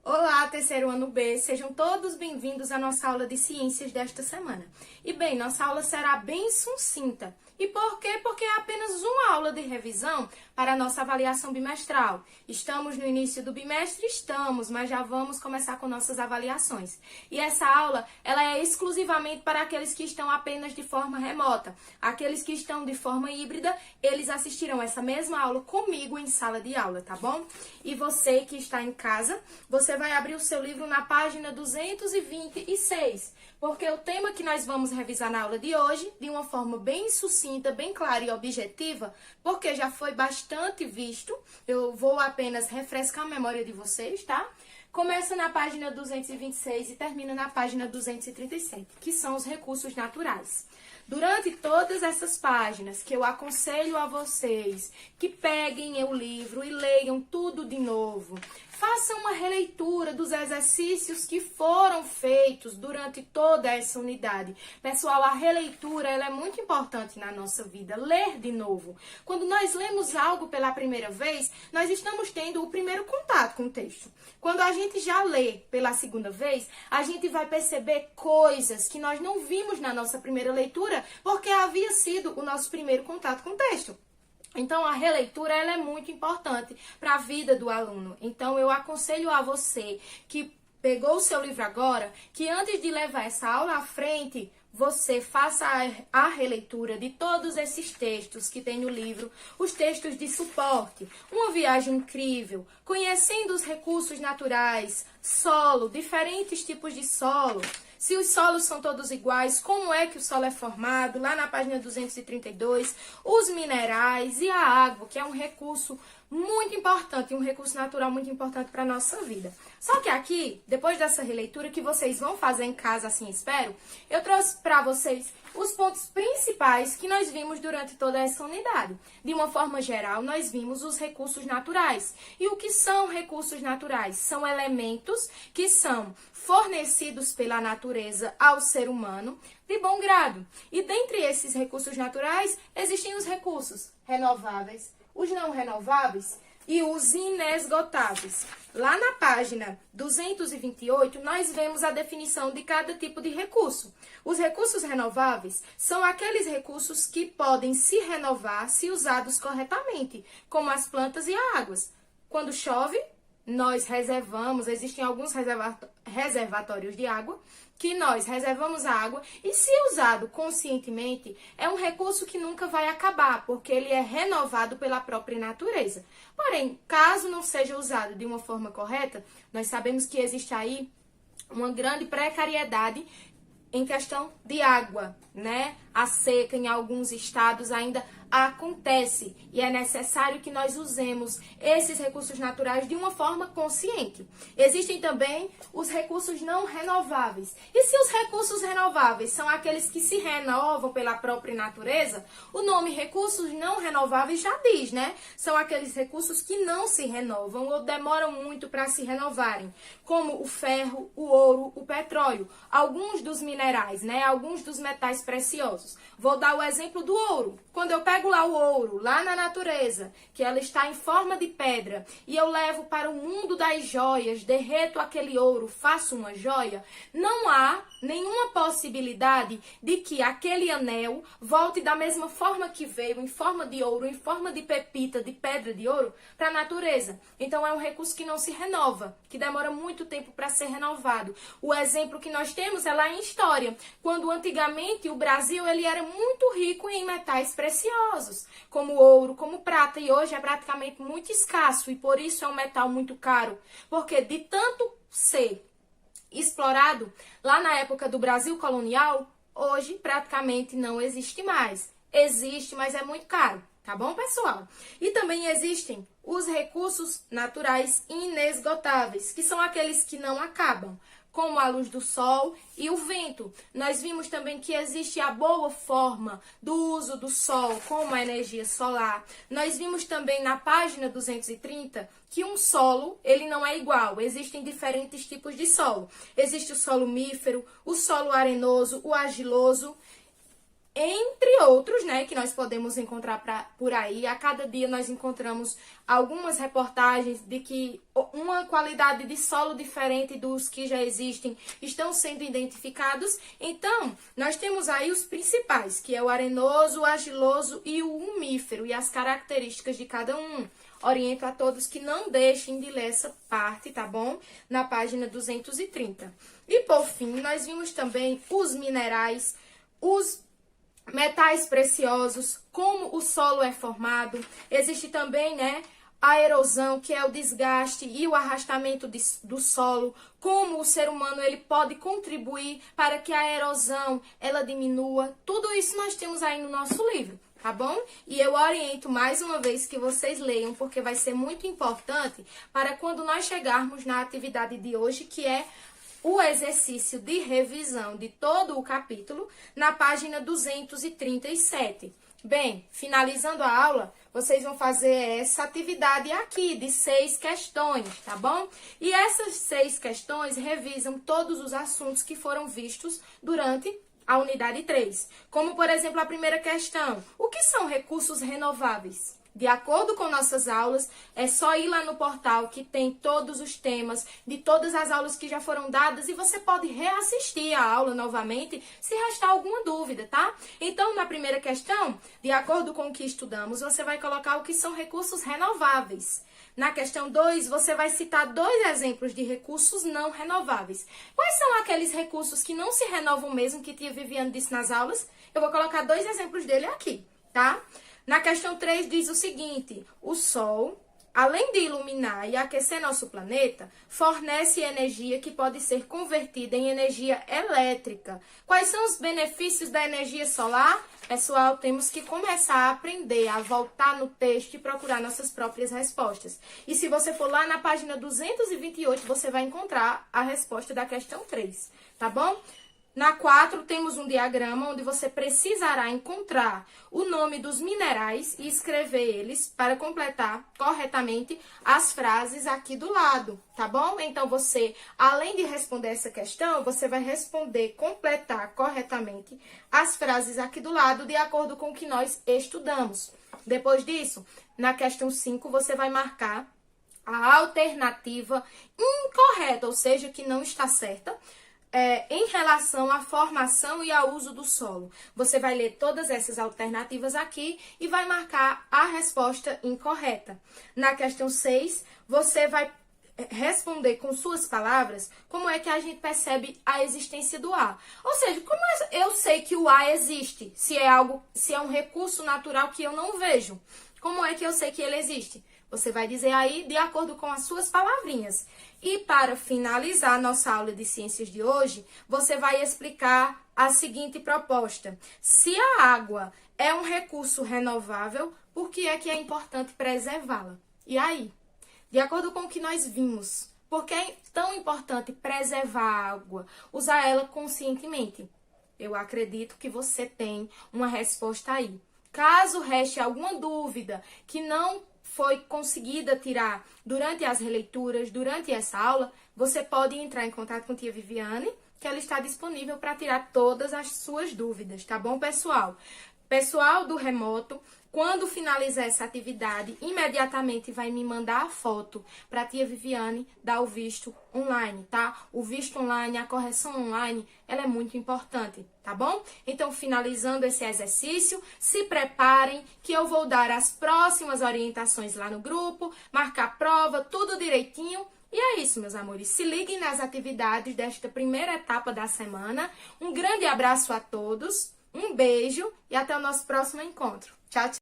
Olá, terceiro ano B, sejam todos bem-vindos à nossa aula de ciências desta semana. E bem, nossa aula será bem sucinta. E por quê? Porque é apenas uma aula de revisão para a nossa avaliação bimestral. Estamos no início do bimestre? Estamos, mas já vamos começar com nossas avaliações. E essa aula, ela é exclusivamente para aqueles que estão apenas de forma remota. Aqueles que estão de forma híbrida, eles assistirão essa mesma aula comigo em sala de aula, tá bom? E você que está em casa, você vai abrir o seu livro na página 226, porque o tema que nós vamos revisar na aula de hoje, de uma forma bem sucinta, bem clara e objetiva, porque já foi bastante visto, eu vou apenas refrescar a memória de vocês, tá? Começa na página 226 e termina na página 237, que são os recursos naturais. Durante todas essas páginas, que eu aconselho a vocês que peguem o livro e leiam tudo de novo, façam uma releitura dos exercícios que foram feitos durante toda essa unidade. Pessoal, a releitura ela é muito importante na nossa vida, ler de novo. Quando nós lemos algo pela primeira vez, nós estamos tendo o primeiro contato com o texto. Quando a gente já lê pela segunda vez, a gente vai perceber coisas que nós não vimos na nossa primeira leitura, porque havia sido o nosso primeiro contato com o texto. Então, a releitura ela é muito importante para a vida do aluno. Então, eu aconselho a você que pegou o seu livro agora, que antes de levar essa aula à frente, você faça a releitura de todos esses textos que tem no livro, os textos de suporte, uma viagem incrível, conhecendo os recursos naturais, solo, diferentes tipos de solo, se os solos são todos iguais, como é que o solo é formado, lá na página 232, os minerais e a água, que é um recurso muito importante, um recurso natural muito importante para a nossa vida. Só que aqui, depois dessa releitura que vocês vão fazer em casa, assim espero, eu trouxe para vocês os pontos principais que nós vimos durante toda essa unidade. De uma forma geral, nós vimos os recursos naturais. E o que são recursos naturais? São elementos que são fornecidos pela natureza ao ser humano de bom grado. E dentre esses recursos naturais, existem os recursos renováveis, os não renováveis e os inesgotáveis. Lá na página 228, nós vemos a definição de cada tipo de recurso. Os recursos renováveis são aqueles recursos que podem se renovar se usados corretamente, como as plantas e a água. Quando chove, nós reservamos, existem alguns reservatórios de água, que nós reservamos a água e, se usado conscientemente, é um recurso que nunca vai acabar, porque ele é renovado pela própria natureza. Porém, caso não seja usado de uma forma correta, nós sabemos que existe aí uma grande precariedade em questão de água, né? A seca em alguns estados ainda acontece e é necessário que nós usemos esses recursos naturais de uma forma consciente. Existem também os recursos não renováveis. E se os recursos renováveis são aqueles que se renovam pela própria natureza, o nome recursos não renováveis já diz, né? São aqueles recursos que não se renovam ou demoram muito para se renovarem, como o ferro, o ouro, o petróleo, alguns dos minerais, né? Alguns dos metais preciosos. Vou dar o exemplo do ouro. Quando eu pego lá o ouro, lá na natureza, que ela está em forma de pedra, e eu levo para o mundo das joias, derreto aquele ouro, faço uma joia, não há nenhuma possibilidade de que aquele anel volte da mesma forma que veio, em forma de ouro, em forma de pepita, de pedra de ouro, para a natureza. Então, é um recurso que não se renova, que demora muito tempo para ser renovado. O exemplo que nós temos é lá em história, quando antigamente o Brasil ele era muito rico em metais preciosos, como ouro, como prata, e hoje é praticamente muito escasso, e por isso é um metal muito caro, porque de tanto ser explorado lá na época do Brasil colonial, hoje praticamente não existe mais. Existe, mas é muito caro, tá bom, pessoal? E também existem os recursos naturais inesgotáveis, que são aqueles que não acabam, como a luz do sol e o vento. Nós vimos também que existe a boa forma do uso do sol como a energia solar. Nós vimos também na página 230 que um solo, ele não é igual. Existem diferentes tipos de solo. Existe o solo mífero, o solo arenoso, o argiloso. entre outros, né, que nós podemos encontrar por aí. A cada dia nós encontramos algumas reportagens de que uma qualidade de solo diferente dos que já existem estão sendo identificados. Então, nós temos aí os principais, que é o arenoso, o argiloso e o umífero, e as características de cada um. Oriento a todos que não deixem de ler essa parte, tá bom? Na página 230. E por fim, nós vimos também os minerais, os metais preciosos, como o solo é formado. Existe também, né, a erosão, que é o desgaste e o arrastamento do solo, como o ser humano ele pode contribuir para que a erosão ela diminua. Tudo isso nós temos aí no nosso livro, tá bom? E eu oriento mais uma vez que vocês leiam, porque vai ser muito importante para quando nós chegarmos na atividade de hoje, que é o exercício de revisão de todo o capítulo, na página 237. Bem, finalizando a aula, vocês vão fazer essa atividade aqui de 6 questões, tá bom? E essas 6 questões revisam todos os assuntos que foram vistos durante a unidade 3. Como, por exemplo, a primeira questão: o que são recursos renováveis? De acordo com nossas aulas, é só ir lá no portal que tem todos os temas de todas as aulas que já foram dadas e você pode reassistir a aula novamente se restar alguma dúvida, tá? Então, na primeira questão, de acordo com o que estudamos, você vai colocar o que são recursos renováveis. Na questão 2, você vai citar 2 exemplos de recursos não renováveis. Quais são aqueles recursos que não se renovam mesmo, que tia Viviane disse nas aulas? Eu vou colocar 2 exemplos dele aqui, tá? Na questão 3 diz o seguinte: o Sol, além de iluminar e aquecer nosso planeta, fornece energia que pode ser convertida em energia elétrica. Quais são os benefícios da energia solar? Pessoal, temos que começar a aprender a voltar no texto e procurar nossas próprias respostas. E se você for lá na página 228, você vai encontrar a resposta da questão 3, tá bom? Na 4, temos um diagrama onde você precisará encontrar o nome dos minerais e escrever eles para completar corretamente as frases aqui do lado, tá bom? Então, você, além de responder essa questão, você vai completar corretamente as frases aqui do lado, de acordo com o que nós estudamos. Depois disso, na questão 5, você vai marcar a alternativa incorreta, ou seja, que não está certa, em relação à formação e ao uso do solo. Você vai ler todas essas alternativas aqui e vai marcar a resposta incorreta. Na questão 6, você vai responder com suas palavras como é que a gente percebe a existência do ar. Ou seja, como eu sei que o ar existe, se é um recurso natural que eu não vejo. Como é que eu sei que ele existe? Você vai dizer aí de acordo com as suas palavrinhas. E para finalizar nossa aula de ciências de hoje, você vai explicar a seguinte proposta: se a água é um recurso renovável, por que é importante preservá-la? E aí? De acordo com o que nós vimos, por que é tão importante preservar a água, usar ela conscientemente? Eu acredito que você tem uma resposta aí. Caso reste alguma dúvida que não foi conseguida tirar durante as releituras, durante essa aula, você pode entrar em contato com tia Viviane, que ela está disponível para tirar todas as suas dúvidas, tá bom, pessoal? Pessoal do remoto, quando finalizar essa atividade, imediatamente vai me mandar a foto para a tia Viviane dar o visto online, tá? O visto online, a correção online, ela é muito importante, tá bom? Então, finalizando esse exercício, se preparem que eu vou dar as próximas orientações lá no grupo, marcar prova, tudo direitinho. E é isso, meus amores. Se liguem nas atividades desta primeira etapa da semana. Um grande abraço a todos, um beijo e até o nosso próximo encontro. Tchau, tchau.